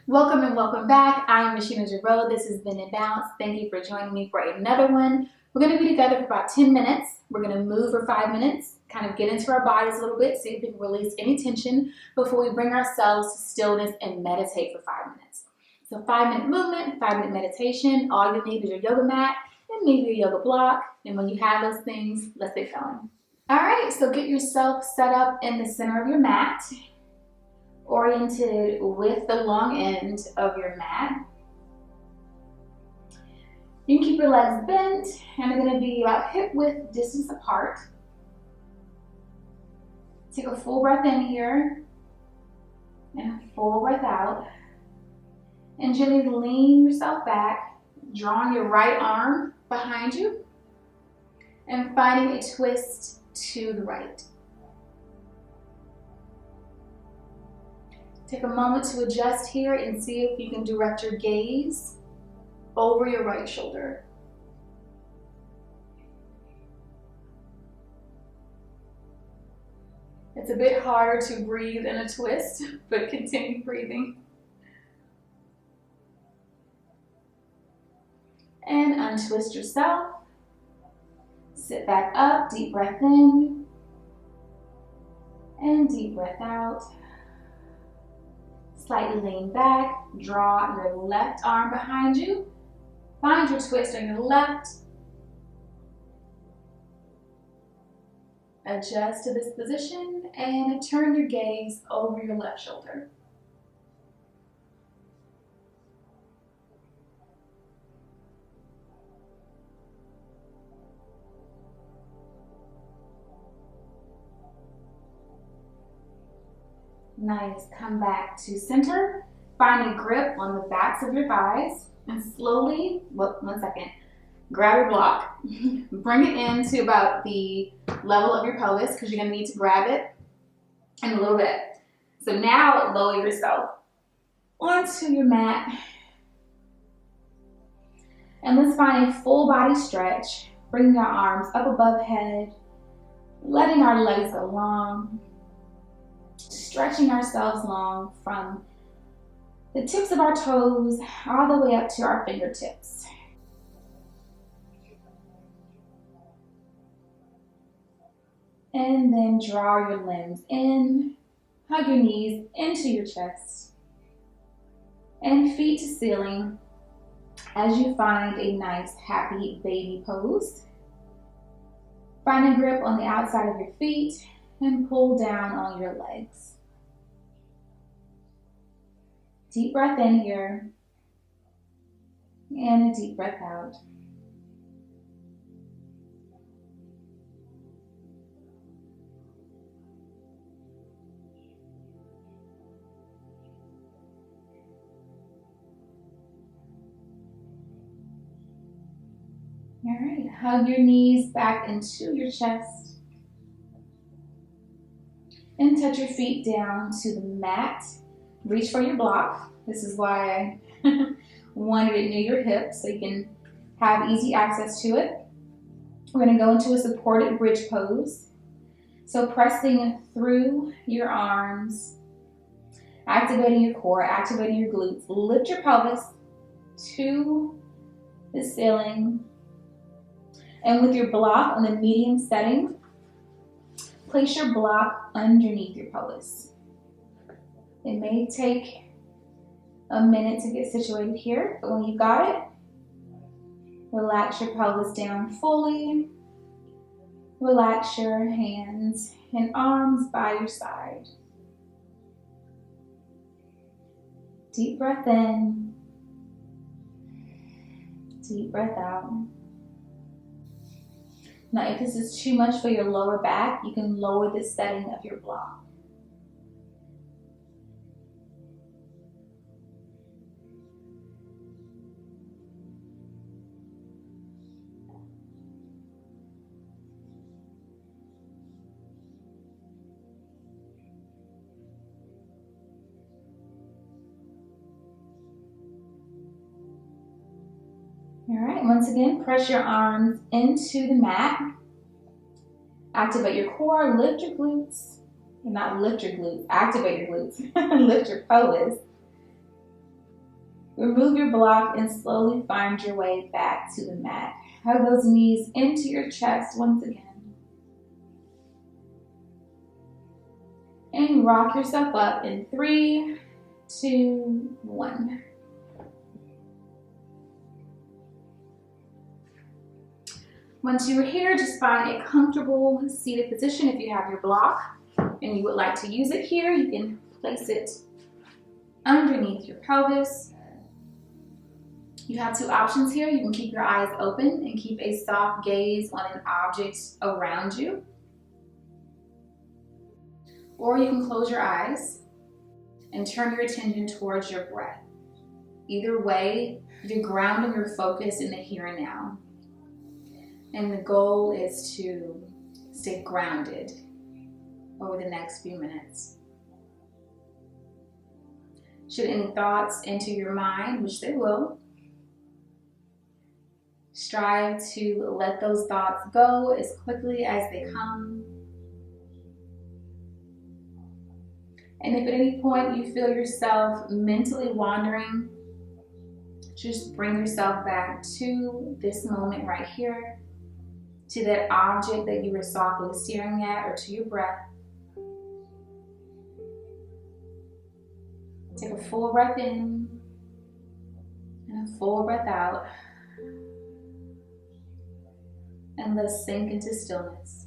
Welcome and welcome back. I'm Rasheena Jarreau. This has been In Balance. Thank you for joining me for another one. We're going to be together for about 10 minutes. We're going to move for 5 minutes, kind of get into our bodies a little bit, see if we can release any tension before we bring ourselves to stillness and meditate for 5 minutes. So 5-minute movement, 5-minute meditation. All you need is your yoga mat and maybe your yoga block. And when you have those things, let's get going. All right, so get yourself set up in the center of your mat, oriented with the long end of your mat. You can keep your legs bent, and they're going to be about hip width distance apart. Take a full breath in here, and a full breath out. And gently lean yourself back, drawing your right arm behind you, and finding a twist to the right. Take a moment to adjust here and see if you can direct your gaze over your right shoulder. It's a bit harder to breathe in a twist, but continue breathing. And untwist yourself. Sit back up, deep breath in, and deep breath out. Slightly lean back, draw your left arm behind you. Find your twist on your left. Adjust to this position and turn your gaze over your left shoulder. Nice. Come back to center. Find a grip on the backs of your thighs and slowly, grab your block. Bring it into about the level of your pelvis because you're going to need to grab it in a little bit. So now lower yourself onto your mat. And let's find a full body stretch. Bring your arms up above head, letting our legs go long. Stretching ourselves long from the tips of our toes all the way up to our fingertips. And then draw your limbs in, hug your knees into your chest, and feet to ceiling as you find a nice happy baby pose. Find a grip on the outside of your feet and pull down on your legs. Deep breath in here, and a deep breath out. All right, hug your knees back into your chest. And touch your feet down to the mat. Reach for your block. This is why I wanted it near your hips so you can have easy access to it. We're going to go into a supported bridge pose. So pressing through your arms, activating your core, activating your glutes. Lift your pelvis to the ceiling. And with your block on the medium setting, place your block underneath your pelvis. It may take a minute to get situated here, but when you've got it, relax your pelvis down fully. Relax your hands and arms by your side. Deep breath in, deep breath out. Now, if this is too much for your lower back, you can lower the setting of your block. All right, once again, press your arms into the mat. Activate your core, lift your glutes. Not lift your glutes, activate your glutes. Lift your pelvis. Remove your block and slowly find your way back to the mat. Hug those knees into your chest once again. And rock yourself up in 3, 2, 1. Once you're here, just find a comfortable seated position. If you have your block and you would like to use it here, you can place it underneath your pelvis. You have 2 options here. You can keep your eyes open and keep a soft gaze on an object around you. Or you can close your eyes and turn your attention towards your breath. Either way, you're grounding your focus in the here and now. And the goal is to stay grounded over the next few minutes. Should any thoughts enter your mind, which they will, strive to let those thoughts go as quickly as they come. And if at any point you feel yourself mentally wandering, just bring yourself back to this moment right here, to that object that you were softly staring at, or to your breath. Take a full breath in and a full breath out. And let's sink into stillness.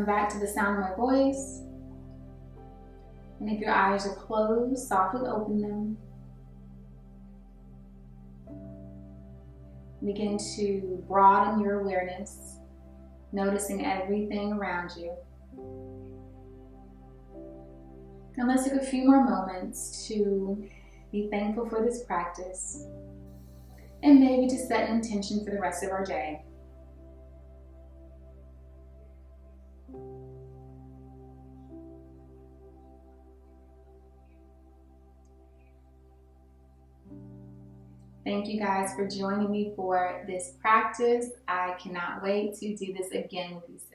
Come back to the sound of my voice. And if your eyes are closed, softly open them. Begin to broaden your awareness, noticing everything around you. And let's take a few more moments to be thankful for this practice and maybe to set an intention for the rest of our day. Thank you guys for joining me for this practice. I cannot wait to do this again with you soon.